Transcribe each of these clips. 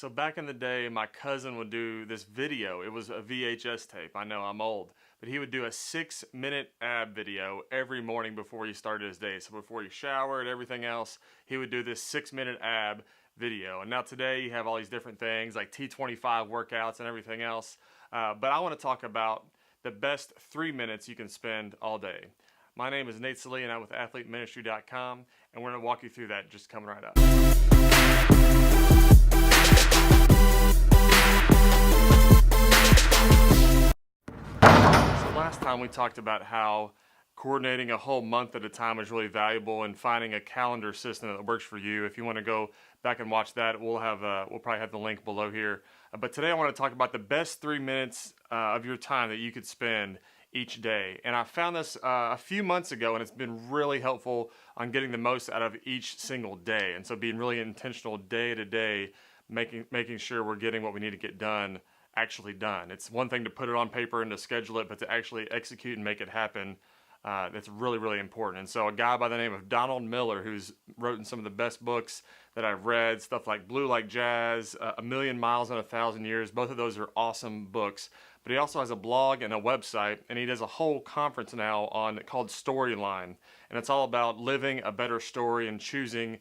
So back in the day, my cousin would do this video. It was a VHS tape. I know I'm old, but he would do a 6-minute ab video every morning before he started his day. So before he showered, everything else, he would do this 6-minute ab video. And now today you have all these different things like T25 workouts and everything else. But I want to talk about the best 3 minutes you can spend all day. My name is Nate Salee and I'm with AthleteMinistry.com, and we're going to walk you through that just coming right up. So last time we talked about how coordinating a whole month at a time is really valuable, and finding a calendar system that works for you. If you want to go back and watch that, we'll probably have the link below here. But today I want to talk about the best 3 minutes of your time that you could spend each day. And I found this a few months ago, and it's been really helpful on getting the most out of each single day. And so being really intentional day to day, making sure we're getting what we need to get done actually done. It's one thing to put it on paper and to schedule it, but to actually execute and make it happen, that's really, really important. And so a guy by the name of Donald Miller, who's written some of the best books that I've read, stuff like Blue Like Jazz, A Million Miles in 1,000 Years, both of those are awesome books. But he also has a blog and a website, and he does a whole conference now called Storyline. And it's all about living a better story and choosing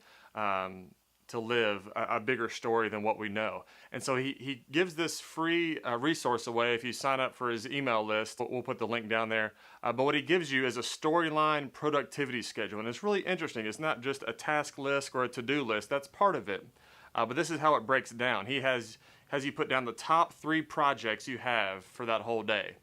to live a bigger story than what we know. And so he gives this free resource away if you sign up for his email list. We'll put the link down there. But what he gives you is a storyline productivity schedule. And it's really interesting. It's not just a task list or a to-do list. That's part of it. But this is how it breaks down. He has you put down the top 3 projects you have for that whole day.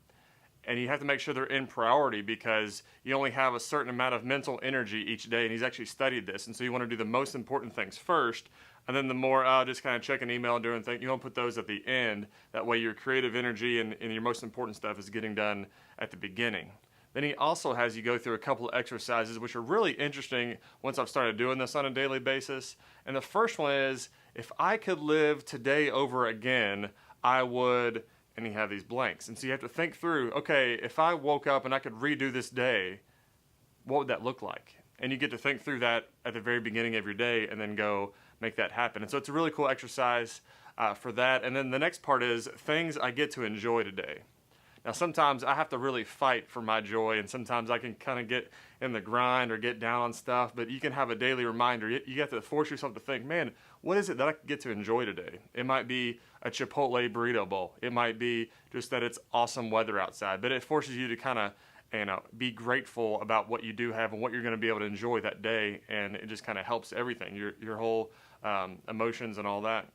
And you have to make sure they're in priority, because you only have a certain amount of mental energy each day, and he's actually studied this. And so you want to do the most important things first, and then the more just kind of checking email and doing things, you want to put those at the end. That way your creative energy and your most important stuff is getting done at the beginning. Then he also has you go through a couple of exercises which are really interesting once I've started doing this on a daily basis. And the first one is, if I could live today over again, I would... and you have these blanks. And so you have to think through, okay, if I woke up and I could redo this day, what would that look like? And you get to think through that at the very beginning of your day and then go make that happen. And so it's a really cool exercise for that. And then the next part is things I get to enjoy today. Now, sometimes I have to really fight for my joy, and sometimes I can kind of get in the grind or get down on stuff, but you can have a daily reminder. You have to force yourself to think, man, what is it that I get to enjoy today? It might be a Chipotle burrito bowl. It might be just that it's awesome weather outside, but it forces you to kind of be grateful about what you do have and what you're going to be able to enjoy that day, and it just kind of helps everything, your whole emotions and all that.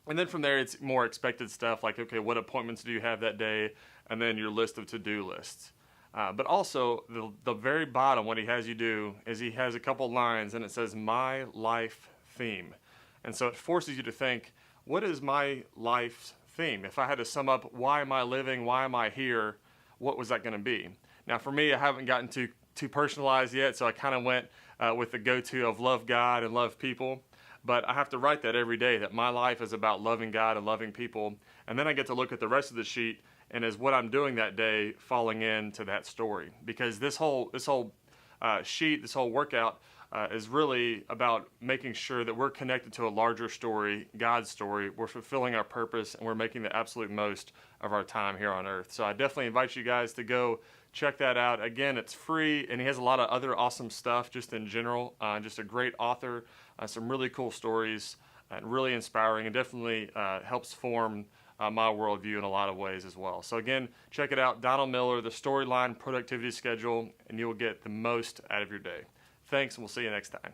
And then from there, it's more expected stuff like, okay, what appointments do you have that day? And then your list of to-do lists. But also, the very bottom, what he has you do is he has a couple lines, and it says, my life theme. And so it forces you to think, what is my life's theme? If I had to sum up, why am I living? Why am I here? What was that going to be? Now, for me, I haven't gotten too personalized yet, so I kind of went with the go-to of love God and love people. But I have to write that every day, that my life is about loving God and loving people. And then I get to look at the rest of the sheet, and is what I'm doing that day falling into that story? Because this whole sheet, this whole workout is really about making sure that we're connected to a larger story, God's story. We're fulfilling our purpose, and we're making the absolute most of our time here on earth. So I definitely invite you guys to go check that out. Again, it's free, and he has a lot of other awesome stuff just in general. Just a great author, some really cool stories, and really inspiring, and definitely helps form my worldview in a lot of ways as well. So again, check it out, Donald Miller, the Storyline Productivity Schedule, and you will get the most out of your day. Thanks, and we'll see you next time.